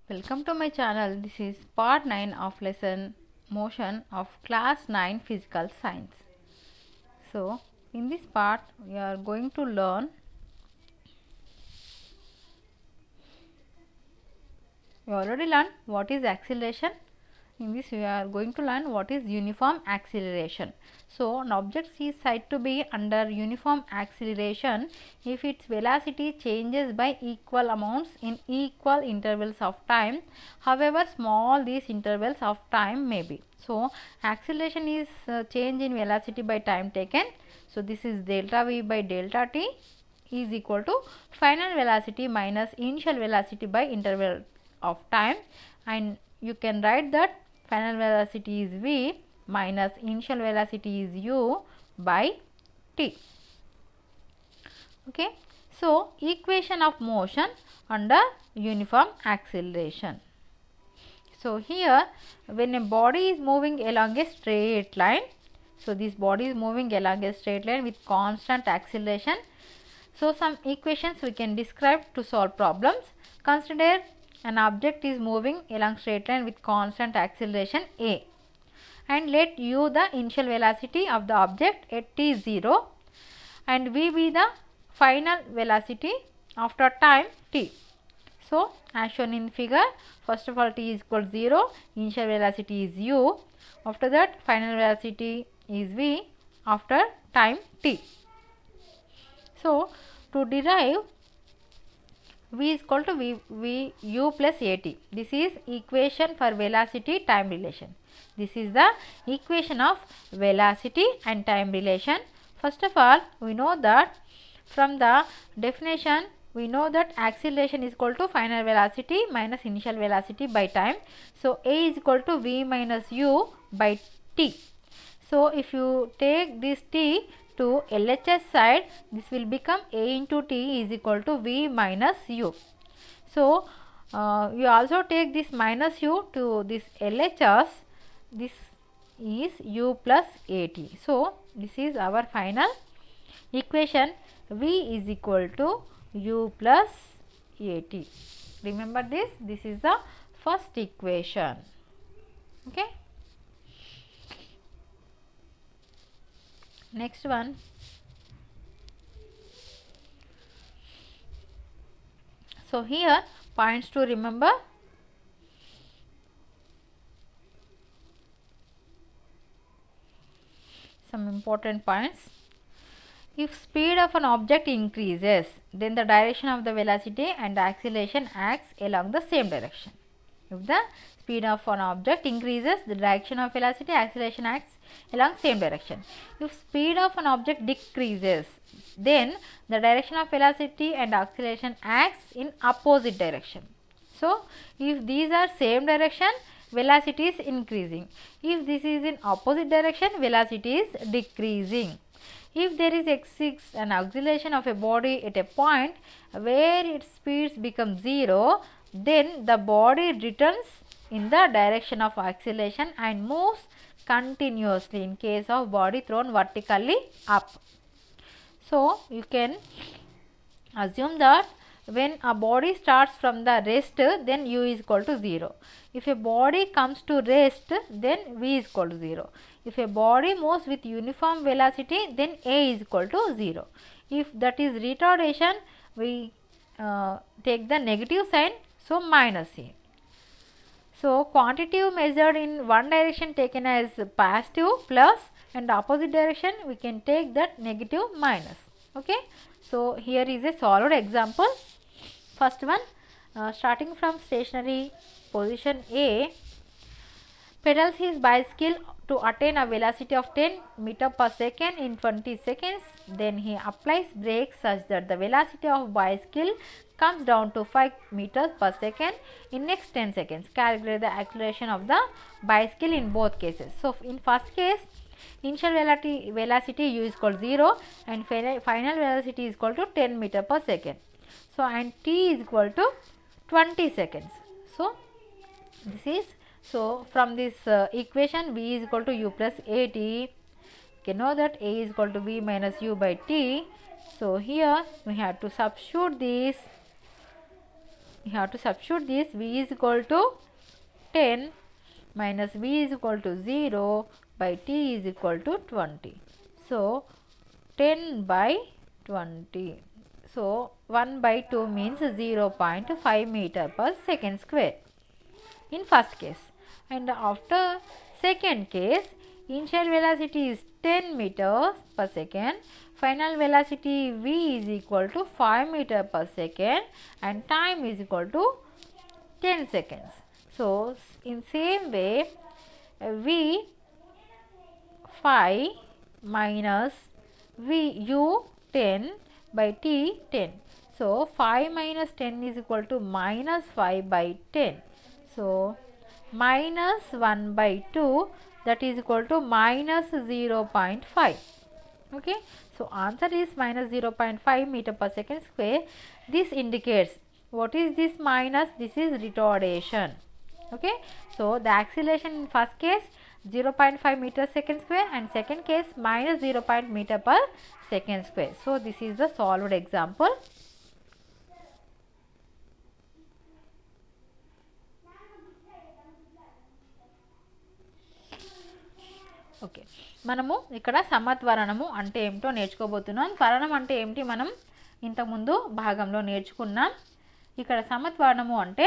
Welcome to my channel. This is part 9 of lesson motion of class 9 physical science. So, in this part we are going to learn we already learned what is acceleration. In this we are going to learn what is uniform acceleration. So, an object is said to be under uniform acceleration if its velocity changes by equal amounts in equal intervals of time, however small these intervals of time may be. So, acceleration is change in velocity by time taken. So, this is delta v by delta t is equal to final velocity minus initial velocity by interval of time, and you can write that final velocity is v minus initial velocity is u by t. Okay. So, equation of motion under uniform acceleration. So, here when a body is moving along a straight line, so this body is moving along a straight line with constant acceleration. So, some equations we can describe to solve problems. Consider an object is moving along straight line with constant acceleration a, and let u the initial velocity of the object at t0 and v be the final velocity after time t. So, as shown in figure, first of all t is equal to 0, initial velocity is u, after that final velocity is v after time t. So, to derive v is equal to v u plus at. This is equation for velocity time relation. This is the equation of velocity and time relation. First of all, we know that from the definition we know that acceleration is equal to final velocity minus initial velocity by time. So, a is equal to v minus u by t. So, if you take this t to LHS side, this will become a into t is equal to v minus u. So, you also take this minus u to this LHS, this is u plus at. So, this is our final equation, v is equal to u plus at. Remember this is the first equation. Okay. Next one, so here points to remember. Some important points. If speed of an object increases, then the direction of the velocity and the acceleration acts along the same direction. If the speed of an object increases, the direction of velocity acceleration acts along same direction. If speed of an object decreases, then the direction of velocity and acceleration acts in opposite direction. So, if these are same direction, velocity is increasing. If this is in opposite direction, velocity is decreasing. If there exists an acceleration of a body at a point where its speeds become 0, then the body returns in the direction of acceleration and moves continuously in case of body thrown vertically up. So, you can assume that when a body starts from the rest, then u is equal to 0. If a body comes to rest, then v is equal to 0. If a body moves with uniform velocity, then a is equal to 0. If that is retardation, we take the negative sign, so minus a. So, quantitative measured in one direction taken as positive plus, and opposite direction we can take that negative minus. Okay. So, here is a solved example. First one, starting from stationary position A, pedals his bicycle to attain a velocity of 10 meter per second in 20 seconds. Then he applies brakes such that the velocity of bicycle comes down to 5 meters per second in next 10 seconds. Calculate the acceleration of the bicycle in both cases. So, in first case, initial velocity u is equal to 0 and final velocity is equal to 10 meter per second. So, and t is equal to 20 seconds. So, this is, so from this equation v is equal to u plus at, you can know that a is equal to v minus u by t. So, here we have to substitute this we have to substitute this. V is equal to 10 minus V is equal to 0 by T is equal to 20. So 10 by 20. So 1 by 2 means 0.5 meter per second square in first case. And after second case, initial velocity is 10 meters per second. Final velocity V is equal to 5 meter per second and time is equal to 10 seconds. So in same way, V 5 minus V U 10 by T 10. So 5 minus 10 is equal to minus 5 by 10. So minus 1 by 2, that is equal to minus 0.5. Okay, so answer is minus 0.5 meter per second square. This indicates, what is this minus? This is retardation. Okay, so the acceleration in first case 0.5 meter second square and second case minus 0.5 meter per second square. So this is the solved example. Okay, మనము ఇక్కడ సమత్వరణము అంటే ఏమిటో నేర్చుకోబోతున్నాం. త్వరణం అంటే ఏమిటి మనం ఇంతకుముందు భాగంలో నేర్చుకున్నాం. ఇక్కడ సమత్వరణము అంటే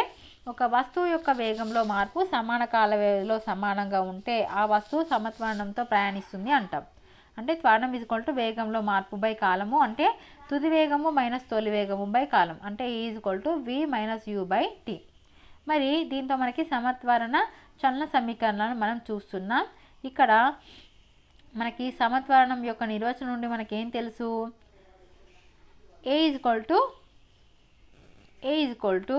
ఒక వస్తువు యొక్క వేగంలో మార్పు సమాన కాల వ్యవధిలో సమానంగా ఉంటే ఆ వస్తువు సమత్వరణంతో ప్రయాణిస్తుంది అంటాం. అంటే త్వరణం ఈజ్ ఈక్వల్ టు వేగంలో మార్పు బై కాలము, అంటే తుది వేగము మైనస్ తొలి వేగము బై కాలం, అంటే is equal to v minus u by t. మరి దీంతో మనకి సమత్వరణ చలన సమీకరణాలను మనం చూస్తున్నాం. ఇక్కడ మనకి సమత్వరణం యొక్క నిర్వచనం నుండి మనకి ఏం తెలుసు? A is equal to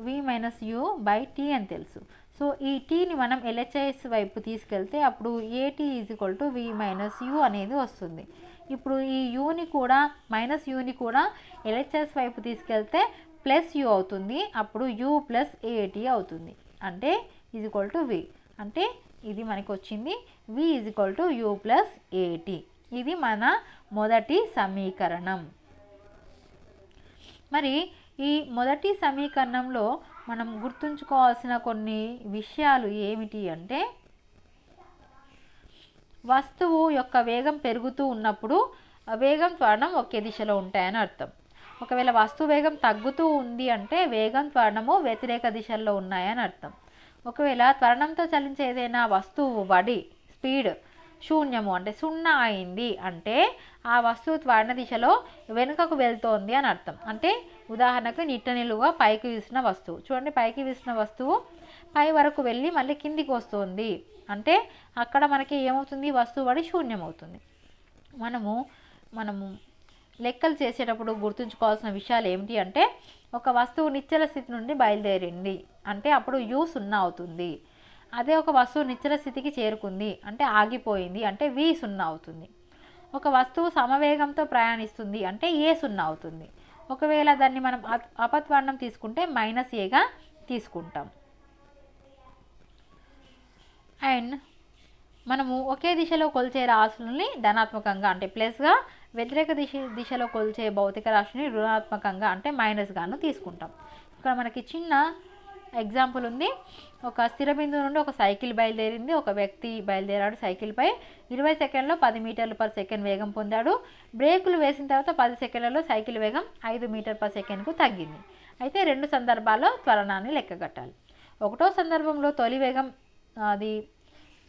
v minus u by t అని తెలుసు. సో ఈ టీని మనం ఎల్హెచ్ఎస్ వైపు తీసుకెళ్తే అప్పుడు a t is equal to v minus u అనేది వస్తుంది. ఇప్పుడు ఈ యూని కూడా మైనస్ యూని కూడా ఎల్హెచ్ఎస్ వైపు తీసుకెళ్తే ప్లస్ యూ అవుతుంది. అప్పుడు యూ ప్లస్ ఏటీ అవుతుంది, అంటే ఈజ్ ఈక్వల్ టు వి. అంటే ఇది మనకి వచ్చింది v is equal to u plus a t. ఇది మన మొదటి సమీకరణం. మరి ఈ మొదటి సమీకరణంలో మనం గుర్తుంచుకోవాల్సిన కొన్ని విషయాలు ఏమిటి అంటే, వస్తువు యొక్క వేగం పెరుగుతూ ఉన్నప్పుడు వేగం త్వరణం ఒకే దిశలో ఉంటాయని అర్థం. ఒకవేళ వస్తువు వేగం తగ్గుతూ ఉంది అంటే వేగం త్వరణము వ్యతిరేక దిశల్లో ఉన్నాయని అర్థం. ఒకవేళ త్వరణంతో చలించే ఏదైనా వస్తువు బడి స్పీడ్ శూన్యము అంటే 0 అయింది అంటే ఆ వస్తువు త్వరణ దిశలో వెనుకకు వెళ్తోంది అని అర్థం. అంటే ఉదాహరణకు నిట్టనిలుగా పైకి వీసిన వస్తువు చూడండి, పైకి వీసిన వస్తువు పై వరకు వెళ్ళి మళ్ళీ కిందికి వస్తుంది అంటే అక్కడ మనకి ఏమవుతుంది? వస్తువు బడి శూన్యమవుతుంది. మనము లెక్కలు చేసేటప్పుడు గుర్తుంచుకోవాల్సిన విషయాలు ఏమిటి అంటే, ఒక వస్తువు నిశ్చల స్థితి నుండి బయలుదేరింది అంటే అప్పుడు యూ 0 అవుతుంది. అదే ఒక వస్తువు నిశ్చల స్థితికి చేరుకుంది అంటే ఆగిపోయింది అంటే వి 0 అవుతుంది. ఒక వస్తువు సమవేగంతో ప్రయాణిస్తుంది అంటే ఏ 0 అవుతుంది. ఒకవేళ దాన్ని మనం అపత్వరణం తీసుకుంటే మైనస్ ఏగా తీసుకుంటాం. అండ్ మనము ఒకే దిశలో కొలిచే రాశులని ధనాత్మకంగా అంటే ప్లస్గా, వ్యతిరేక దిశలో కొలిచే భౌతిక రాశిని రుణాత్మకంగా అంటే మైనస్గాను తీసుకుంటాం. ఇక్కడ మనకి చిన్న ఎగ్జాంపుల్ ఉంది. ఒక స్థిర బిందువు నుండి ఒక సైకిల్ బయలుదేరింది. ఒక వ్యక్తి బయలుదేరాడు సైకిల్పై 20 సెకండ్లో 10 మీటర్లు పర్ సెకండ్ వేగం పొందాడు. బ్రేకులు వేసిన తర్వాత 10 సెకండ్లలో సైకిల్ వేగం 5 మీటర్ పర్ సెకండ్కు తగ్గింది. అయితే రెండు సందర్భాల్లో త్వరణాన్ని లెక్కగట్టాలి. ఒకటో సందర్భంలో తొలి వేగం అది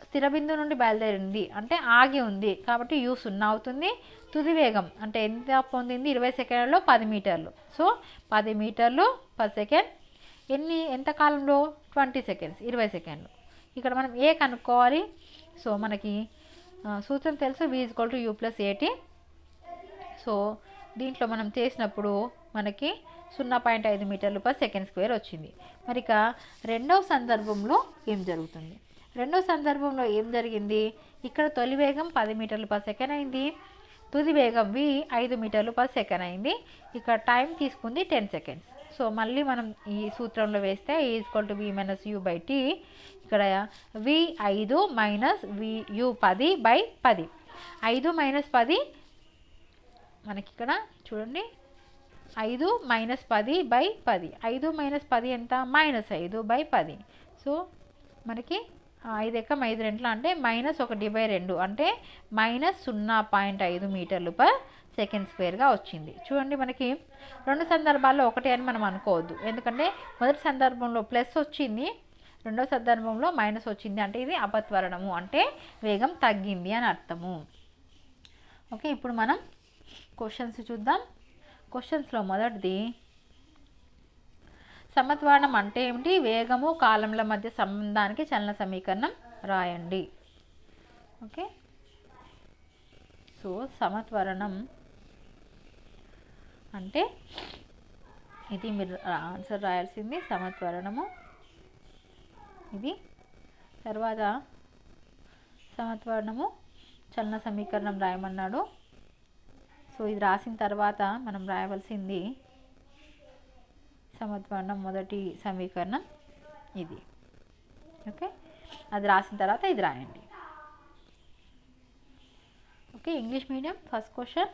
స్థిర బిందువు నుండి బయలుదేరింది అంటే ఆగి ఉంది కాబట్టి యూ 0 అవుతుంది. తుది వేగం అంటే ఎంత పొందింది? 20 సెకండ్లలో 10 మీటర్లు. సో 10 మీటర్లు పర్ సెకండ్ ఎంత కాలంలో? 20 సెకండ్స్, 20 సెకండ్లు. ఇక్కడ మనం ఏ కనుక్కోవాలి. సో మనకి సూత్రం తెలుసు, v is equal to u plus a t. So దీంట్లో మనం చేసినప్పుడు మనకి 0.5 మీటర్లు పర్ సెకండ్ స్క్వేర్ వచ్చింది. మరి ఇక రెండవ సందర్భంలో ఏం జరుగుతుంది? రెండవ సందర్భంలో ఏం జరిగింది? ఇక్కడ తొలి వేగం 10 మీటర్లు పర్ సెకండ్ అయింది. తుది వేగం వి 5 మీటర్లు పర్ సెకండ్ అయింది. ఇక్కడ టైం తీసుకుంది 10 సెకండ్స్. సో మళ్ళీ మనం ఈ సూత్రంలో వేస్తే a is equal to v minus u by t. ఇక్కడ v 5 minus v u 10 by 10. 5 minus 10 మనకి ఇక్కడ చూడండి 5 మైనస్ 10/10. 5 మైనస్ 10 ఎంత? -5/10. సో మనకి 5 ఎక్కం 5 రెంట్ల అంటే -1/2 అంటే -0.5 మీటర్లు/సెకండ్ స్క్వేర్గా వచ్చింది. చూడండి, మనకి రెండు సందర్భాల్లో ఒకటే అని మనం అనుకోవద్దు. ఎందుకంటే మొదటి సందర్భంలో ప్లస్ వచ్చింది, రెండవ సందర్భంలో మైనస్ వచ్చింది. అంటే ఇది అపత్వరణము, అంటే వేగం తగ్గింది అని అర్థము. ఓకే, ఇప్పుడు మనం క్వశ్చన్స్ చూద్దాం. క్వశ్చన్స్లో మొదటిది, సమత్వరణం అంటే ఏమిటి? వేగము కాలంల మధ్య సంబంధానికి చలన సమీకరణం రాయండి. ఓకే, సో సమత్వరణం అంటే ఇది మీరు ఆన్సర్ రాయాల్సింది. సమత్వరణము ఇది. తర్వాత సమత్వరణము చలన సమీకరణం రాయమన్నాడు. సో ఇది రాసిన తర్వాత మనం రాయవలసింది సమత్వరణం మొదటి సమీకరణం ఇది. ఓకే, అది రాసిన తర్వాత ఇది రాయండి. Okay, English medium first question.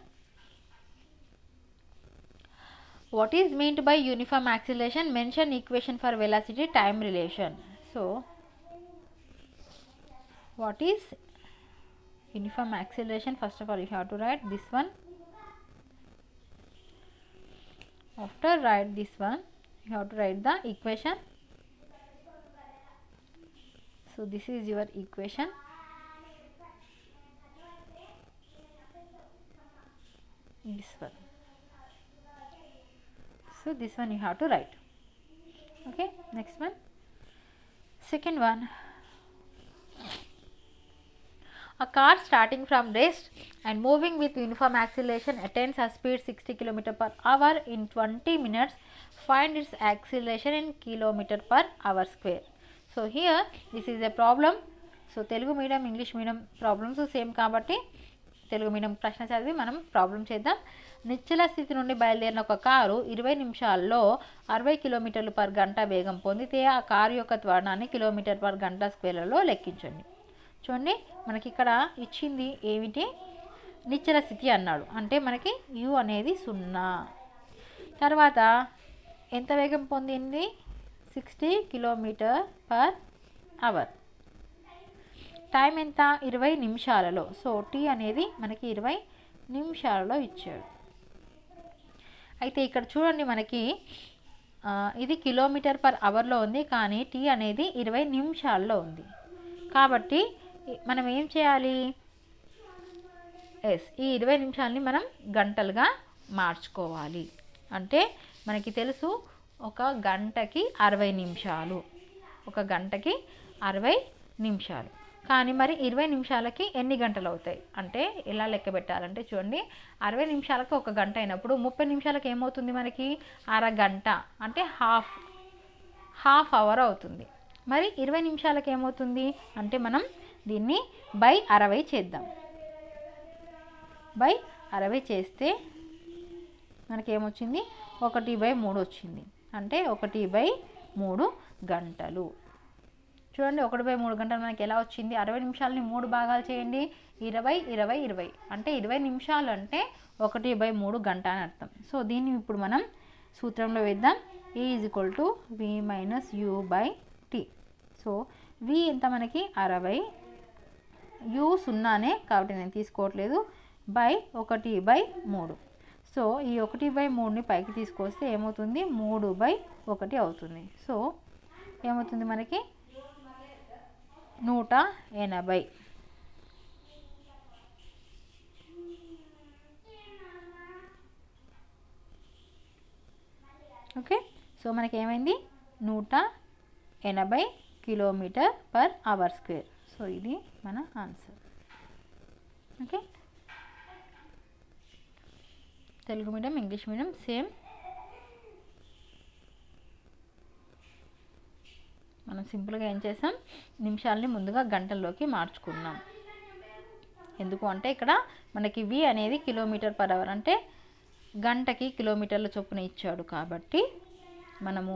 What is meant by uniform acceleration? Mention equation for velocity time relation. So what is uniform acceleration? First of all, you have to write this one. After write this one, you have to write the equation. So this is your equation. This one. So this one you have to write. Okay, next one. Second one, a car starting from rest and moving with uniform acceleration attains a speed 60 km/h in 20 minutes. Find its acceleration in km/h square. So here this is a problem. So Telugu medium, English medium problems same కాబట్టి Telugu medium ప్రశ్న చదివి మనం problem చేద్దాం. నిశ్చల స్థితి నుండి బయలుదేరిన ఒక car 20 నిమిషాల్లో 60 km/గంట వేగం పొందితే ఆ కారు యొక్క త్వరణాన్ని km/గంట స్క్వేర్లలో లెక్కించండి. చూడండి, మనకి ఇక్కడ ఇచ్చింది ఏమిటి? నిశ్చల స్థితి అన్నాడు, అంటే మనకి u అనేది 0. తర్వాత ఎంత వేగం పొందింది? 60 km/h. టైం ఎంత? 20 నిమిషాలలో. సో t అనేది మనకి 20 నిమిషాలలో ఇచ్చాడు. అయితే ఇక్కడ చూడండి, మనకి ఇది km/hలో ఉంది, కానీ t అనేది 20 నిమిషాల్లో ఉంది. కాబట్టి మనం ఏం చేయాలి? ఈ 20 నిమిషాలని మనం గంటలుగా మార్చుకోవాలి. అంటే మనకి తెలుసు ఒక గంటకి 60 నిమిషాలు, ఒక గంటకి 60 నిమిషాలు. కానీ మరి 20 నిమిషాలకి ఎన్ని గంటలు అవుతాయి అంటే ఎలా లెక్క పెట్టాలంటే చూడండి, 60 నిమిషాలకు ఒక గంట అయినప్పుడు 30 నిమిషాలకు ఏమవుతుంది? మనకి అరగంట, అంటే హాఫ్ అవర్ అవుతుంది. మరి 20 నిమిషాలకు ఏమవుతుంది అంటే మనం దీన్ని బై 60 చేద్దాం. బై 60 చేస్తే మనకేమొచ్చింది? 1/3 వచ్చింది, అంటే 1/3 గంటలు. చూడండి, 1/3 గంటలు మనకి ఎలా వచ్చింది? 60 నిమిషాలని 3 భాగాలు చేయండి. 20 20 20 అంటే 20 నిమిషాలు అంటే 1/3 గంట అని అర్థం. సో దీన్ని ఇప్పుడు మనం సూత్రంలో వేద్దాం. E = V - U/T. So V ఎంత మనకి? 60. U 0నే కాబట్టి నేను తీసుకోవట్లేదు. బై 1/3. సో ఈ 1/3ని పైకి తీసుకొస్తే ఏమవుతుంది? 3/1 అవుతుంది. సో ఏమవుతుంది మనకి? 180. ఓకే, సో మనకి ఏమైంది? 180 km/h². సో ఇది మన answer. Okay, Telugu medium, English medium same. మనం సింపుల్గా ఏం చేసాం? నిమిషాలని ముందుగా గంటల్లోకి మార్చుకున్నాం. ఎందుకు అంటే ఇక్కడ మనకి V అనేది km/h అంటే గంటకి కిలోమీటర్ల చొప్పున ఇచ్చాడు, కాబట్టి మనము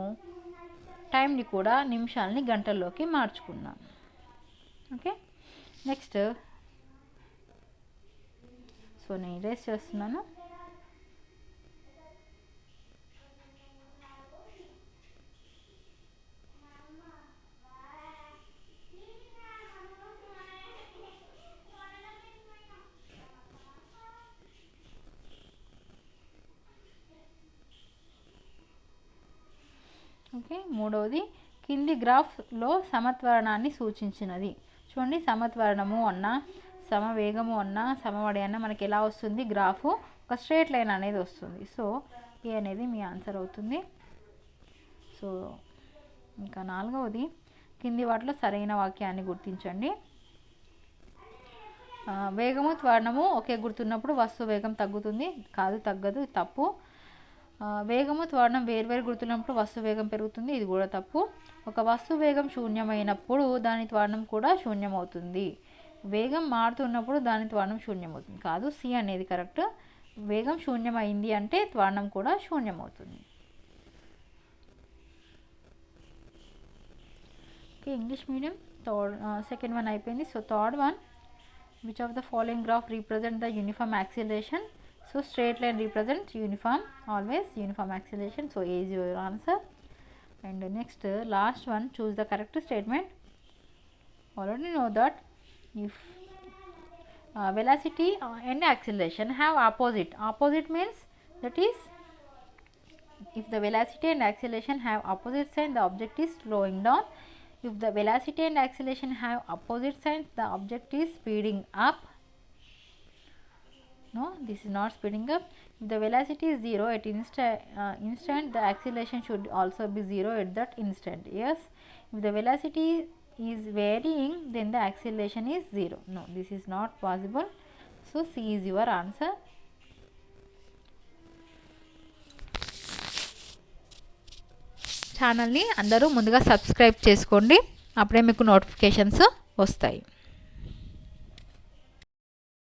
టైంని కూడా నిమిషాలని గంటల్లోకి మార్చుకున్నాం. Okay, next. సో నేను ఇరేజ్ చేస్తున్నాను. ఓకే, మూడవది కింది గ్రాఫ్లో సమత్వరణాన్ని సూచించినది. చూడండి, సమత్వరణము అన్న, సమవేగము అన్న, సమవడి అన్న మనకి ఎలా వస్తుంది, గ్రాఫ్ ఒక స్ట్రేట్ లైన్ అనేది వస్తుంది. సో ఏ అనేది మీ ఆన్సర్ అవుతుంది. సో ఇంకా నాలుగవది కింది వాటిలో సరైన వాక్యాన్ని గుర్తించండి. వేగము త్వరణము ఒకే గుర్తున్నప్పుడు వస్తువు వేగం తగ్గుతుంది. కాదు, తగ్గదు, తప్పు. వేగము త్వరణం వేర్వేరు గుర్తున్నప్పుడు వస్తువు వేగం పెరుగుతుంది. ఇది కూడా తప్పు. ఒక వస్తువు వేగం శూన్యమైనప్పుడు దాని త్వరణం కూడా శూన్యమవుతుంది. వేగం మారుతున్నప్పుడు దాని త్వరణం శూన్యమవుతుంది. కాదు, సి అనేది కరెక్ట్. వేగం శూన్యమైంది అంటే త్వరణం కూడా శూన్యమవుతుంది. Okay, English medium second one అయిపోయింది. So third one, which of the following graph represent the uniform acceleration? So straight line represents uniform, always uniform acceleration. So A is your answer. And next last one, choose the correct statement. Already know that if velocity and acceleration have opposite means that is, if the velocity and acceleration have opposite sign, the object is slowing down. If the velocity and acceleration have opposite signs, the object is speeding up. No, this is not speeding up. If the velocity is 0 at instant, the acceleration should also be 0 at that instant. Yes. If the velocity is varying, then the acceleration is 0. No, this is not possible. So C is your answer. ఛానల్ని అందరూ ముందుగా subscribe చేసుకోండి, అప్పుడే మీకు notifications వస్తాయి.